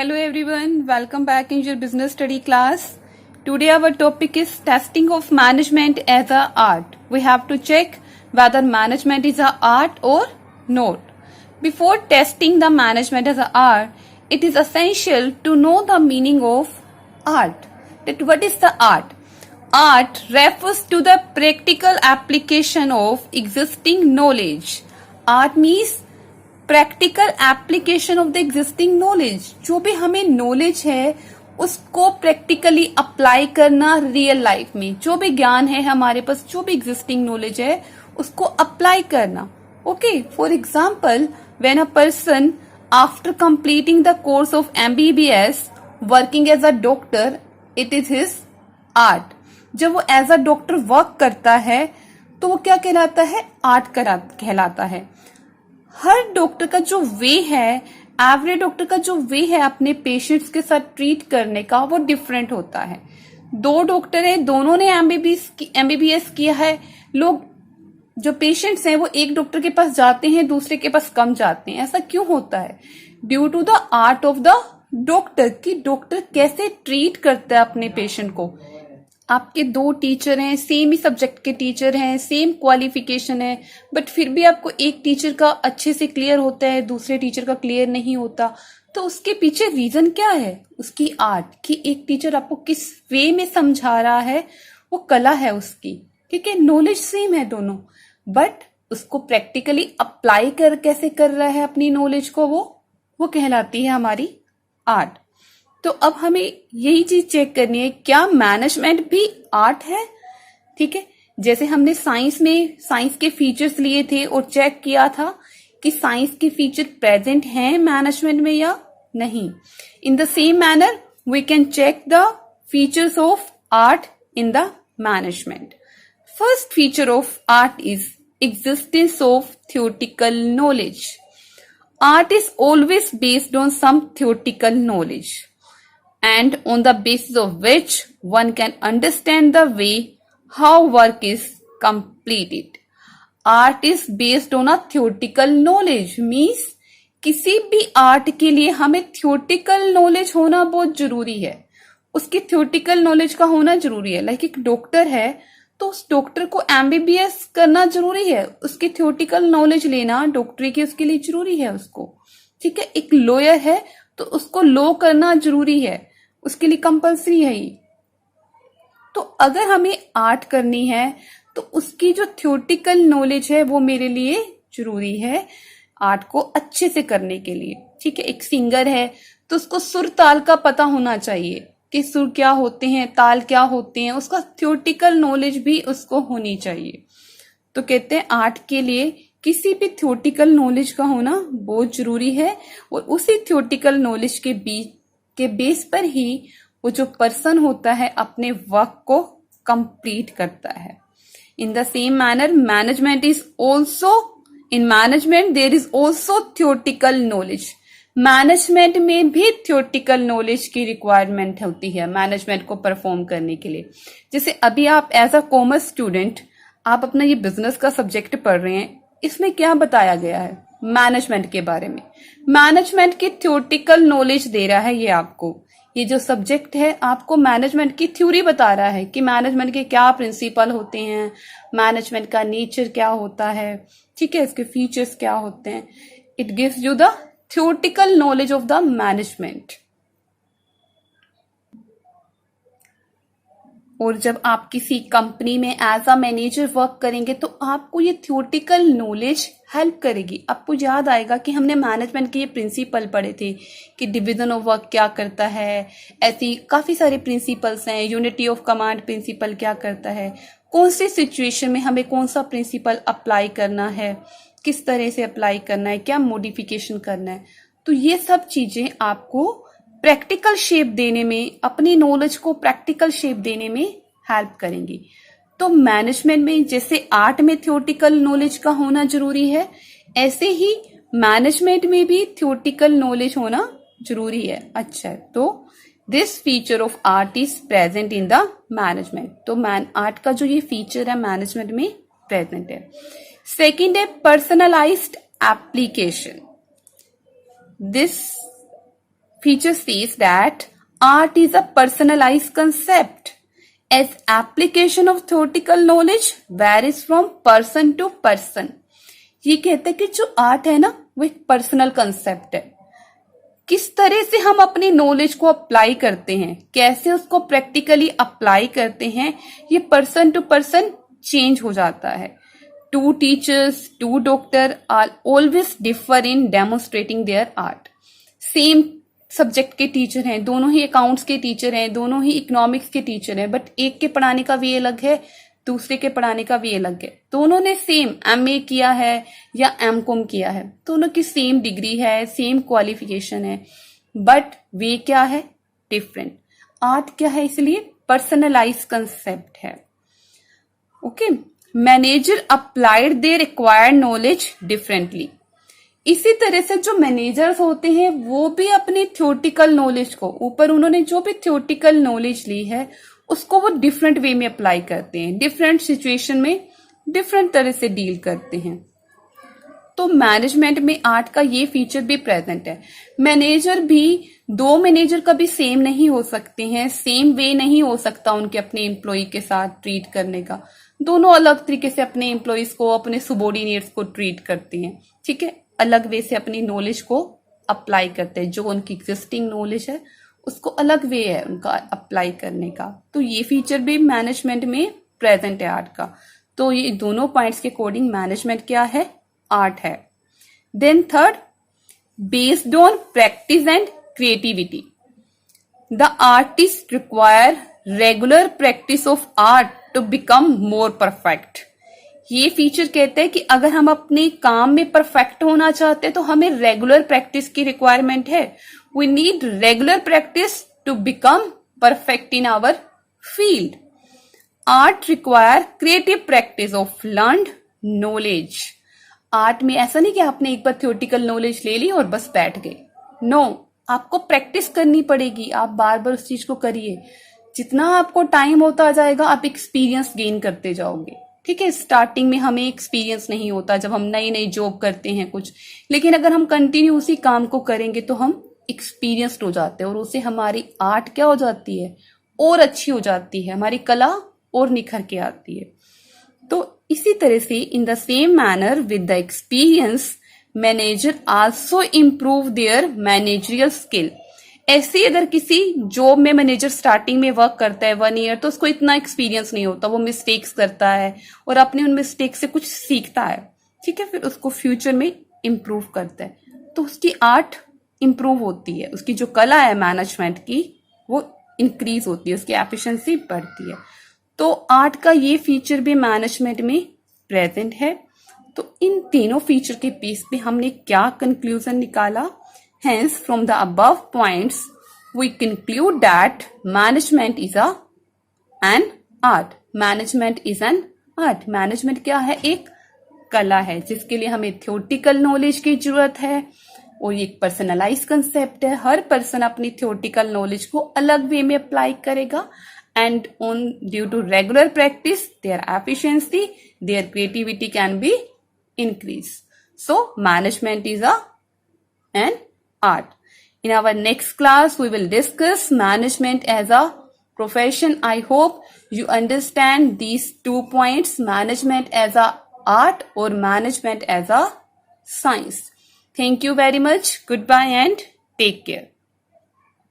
Hello everyone, welcome back in your business study class. Today our topic is testing of management as a art. We have to check whether management is a art or not. Before testing the management as a art, it is essential to know the meaning of art. That what is the art? Art refers to the practical application of existing knowledge. Art means practical application of the existing knowledge. जो भी हमें knowledge है उसको practically apply करना real life में. जो भी ज्ञान है हमारे पास, जो भी एग्जिस्टिंग नॉलेज है उसको अप्लाई करना. Okay, for example, when a person after completing the course of MBBS working as a doctor, it is his art. जब वो एज अ डॉक्टर वर्क करता है तो वो क्या कहलाता है? आर्ट कहलाता है. हर डॉक्टर का जो वे है, एवरी डॉक्टर का जो वे है अपने पेशेंट्स के साथ ट्रीट करने का, वो डिफरेंट होता है. दो डॉक्टर है, दोनों ने MBBS किया है. लोग जो पेशेंट्स हैं वो एक डॉक्टर के पास जाते हैं, दूसरे के पास कम जाते हैं. ऐसा क्यों होता है? Due to the art of the doctor, कि डॉक्टर कैसे ट्रीट करता है अपने पेशेंट को. आपके दो टीचर हैं, सेम ही सब्जेक्ट के टीचर हैं, सेम क्वालिफिकेशन है, बट फिर भी आपको एक टीचर का अच्छे से क्लियर होता है, दूसरे टीचर का क्लियर नहीं होता. तो उसके पीछे रीजन क्या है? उसकी आर्ट, कि एक टीचर आपको किस वे में समझा रहा है, वो कला है उसकी. ठीक है, नॉलेज सेम है दोनों, बट उसको प्रैक्टिकली अप्लाई कैसे कर रहा है अपनी नॉलेज को, वो कहलाती है हमारी आर्ट. तो अब हमें यही चीज चेक करनी है, क्या मैनेजमेंट भी आर्ट है? ठीक है, जैसे हमने साइंस के फीचर्स लिए थे और चेक किया था कि साइंस के फीचर प्रेजेंट हैं मैनेजमेंट में या नहीं. In the same manner we can check the features of art in the management. First feature of art is existence of theoretical knowledge. Art is always based on some theoretical knowledge, and on the basis of which one can understand the way how work is completed. Art is based on a theoretical knowledge means किसी भी art के लिए हमें theoretical knowledge होना बहुत जरूरी है. उसकी theoretical knowledge का होना जरूरी है. लाइक एक डॉक्टर है तो उस डॉक्टर को MBBS करना जरूरी है, उसकी theoretical knowledge लेना डॉक्टरी की उसके लिए जरूरी है उसको. ठीक है, एक लॉयर है तो उसको लॉ करना जरूरी है, उसके लिए कंपल्सरी है ही. तो अगर हमें आर्ट करनी है तो उसकी जो थ्योरेटिकल नॉलेज है वो मेरे लिए जरूरी है आर्ट को अच्छे से करने के लिए. ठीक है, एक सिंगर है तो उसको सुर ताल का पता होना चाहिए कि सुर क्या होते हैं, ताल क्या होते हैं, उसका थ्योरेटिकल नॉलेज भी उसको होनी चाहिए. तो कहते हैं आर्ट के लिए किसी भी थ्योरेटिकल नॉलेज का होना बहुत जरूरी है, और उसी थ्योरेटिकल नॉलेज के बेस पर ही वो जो पर्सन होता है अपने वर्क को कंप्लीट करता है. In the same manner in management there is also theoretical knowledge. Management में भी थ्योरेटिकल नॉलेज की रिक्वायरमेंट होती है मैनेजमेंट को परफॉर्म करने के लिए. जैसे अभी आप एज अ कॉमर्स स्टूडेंट आप अपना ये बिजनेस का सब्जेक्ट पढ़ रहे हैं, इसमें क्या बताया गया है? मैनेजमेंट के बारे में. मैनेजमेंट की थ्योरेटिकल नॉलेज दे रहा है ये आपको. ये जो सब्जेक्ट है आपको मैनेजमेंट की थ्योरी बता रहा है कि मैनेजमेंट के क्या प्रिंसिपल होते हैं, मैनेजमेंट का नेचर क्या होता है, ठीक है, इसके फीचर्स क्या होते हैं. It gives you the theoretical knowledge of the management. और जब आप किसी कंपनी में एज अ मैनेजर वर्क करेंगे तो आपको ये थ्योरेटिकल नॉलेज हेल्प करेगी. आपको याद आएगा कि हमने मैनेजमेंट के ये प्रिंसिपल पढ़े थे कि डिवीजन ऑफ वर्क क्या करता है, ऐसी काफी सारे प्रिंसिपल्स हैं. यूनिटी ऑफ कमांड प्रिंसिपल क्या करता है, कौन सी सिचुएशन में हमें कौन सा प्रिंसिपल अप्लाई करना है, किस तरह से अप्लाई करना है, क्या मॉडिफिकेशन करना है. तो ये सब चीजें आपको प्रैक्टिकल शेप देने में, अपनी नॉलेज को प्रैक्टिकल शेप देने में हेल्प करेंगी. तो मैनेजमेंट में जैसे आर्ट में थ्योरेटिकल नॉलेज का होना जरूरी है, ऐसे ही मैनेजमेंट में भी थ्योरेटिकल नॉलेज होना जरूरी है. अच्छा, तो this feature of art is present in the management. तो आर्ट का जो ये फीचर है मैनेजमेंट में प्रेजेंट है. सेकेंड है personalised application. This feature says that art is a personalized concept as application of theoretical knowledge varies from person to person. ये कहते हैं कि जो आर्ट है ना वो एक पर्सनल कंसेप्ट है. किस तरह से हम अपनी नॉलेज को अप्लाई करते हैं, कैसे उसको प्रैक्टिकली अप्लाई करते हैं, ये पर्सन टू पर्सन चेंज हो जाता है. Two teachers, two doctor are always differ in demonstrating their art. Same subject के टीचर हैं, दोनों ही अकाउंट्स के टीचर हैं, दोनों ही इकोनॉमिक्स के टीचर हैं, बट एक के पढ़ाने का वे अलग है, दूसरे के पढ़ाने का वे अलग है. दोनों ने सेम एमए किया है या एमकॉम किया है, दोनों की सेम डिग्री है, सेम क्वालिफिकेशन है, बट वे क्या है, डिफरेंट. आर्ट क्या है, इसलिए पर्सनलाइज कंसेप्ट है. Okay. Manager applied their required knowledge differently. इसी तरह से जो मैनेजर्स होते हैं वो भी अपनी थ्योरेटिकल नॉलेज को, ऊपर उन्होंने जो भी थ्योरेटिकल नॉलेज ली है उसको वो डिफरेंट वे में अप्लाई करते हैं, डिफरेंट सिचुएशन में डिफरेंट तरह से डील करते हैं. तो मैनेजमेंट में आर्ट का ये फीचर भी प्रेजेंट है. मैनेजर भी, दो मैनेजर कभी सेम नहीं हो सकते हैं, सेम वे नहीं हो सकता उनके अपने एम्प्लॉय के साथ ट्रीट करने का. दोनों अलग तरीके से अपने एम्प्लॉयज को, अपने सबॉर्डिनेट्स को ट्रीट करते हैं. ठीक है, अलग वे से अपनी नॉलेज को अप्लाई करते हैं. जो उनकी एग्जिस्टिंग नॉलेज है उसको अलग वे है उनका अप्लाई करने का. तो ये फीचर भी मैनेजमेंट में प्रेजेंट है आर्ट का. तो ये दोनों पॉइंट्स के अकॉर्डिंग मैनेजमेंट क्या है, आर्ट है. Then third, based on practice and creativity the artist require regular practice of art to become more perfect. ये फीचर कहते हैं कि अगर हम अपने काम में परफेक्ट होना चाहते हैं तो हमें रेगुलर प्रैक्टिस की रिक्वायरमेंट है. We need regular practice to become perfect in our field. Art require creative practice of learned knowledge. Art में ऐसा नहीं कि आपने एक बार थ्योरेटिकल नॉलेज ले ली और बस बैठ गए. नो, आपको प्रैक्टिस करनी पड़ेगी. आप बार बार उस चीज को करिए. जितना आपको टाइम होता जाएगा आप एक्सपीरियंस गेन करते जाओगे. ठीक है, स्टार्टिंग में हमें एक्सपीरियंस नहीं होता जब हम नई नई जॉब करते हैं कुछ, लेकिन अगर हम कंटिन्यू उसी काम को करेंगे तो हम एक्सपीरियंस्ड हो जाते हैं और उससे हमारी आर्ट क्या हो जाती है, और अच्छी हो जाती है, हमारी कला और निखर के आती है. तो इसी तरह से इन the same manner with the experience manager also improve their managerial skill. ऐसे अगर किसी जॉब में मैनेजर स्टार्टिंग में वर्क करता है 1 ईयर, तो उसको इतना एक्सपीरियंस नहीं होता, वो मिस्टेक्स करता है और अपने उन मिस्टेक से कुछ सीखता है. ठीक है, फिर उसको फ्यूचर में इम्प्रूव करता है तो उसकी आर्ट इम्प्रूव होती है, उसकी जो कला है मैनेजमेंट की वो इंक्रीज होती है, उसकी एफिशिएंसी बढ़ती है. तो आर्ट का ये फीचर भी मैनेजमेंट में प्रेजेंट है. तो इन तीनों फीचर के बेस पे हमने क्या कंक्लूजन निकाला. Hence, from the above points, we conclude that management is an art. Management is an art. Management क्या है, एक कला है जिसके लिए हमें थ्योरेटिकल नॉलेज की जरूरत है और ये एक पर्सनलाइज कंसेप्ट है. हर पर्सन अपनी थ्योरेटिकल नॉलेज को अलग वे में अप्लाई करेगा and on due to regular practice their efficiency, their creativity can be increased. So management is an art. In our next class, we will discuss management as a profession. I hope you understand these 2 points, management as a art or management as a science. Thank you very much. Goodbye and take care.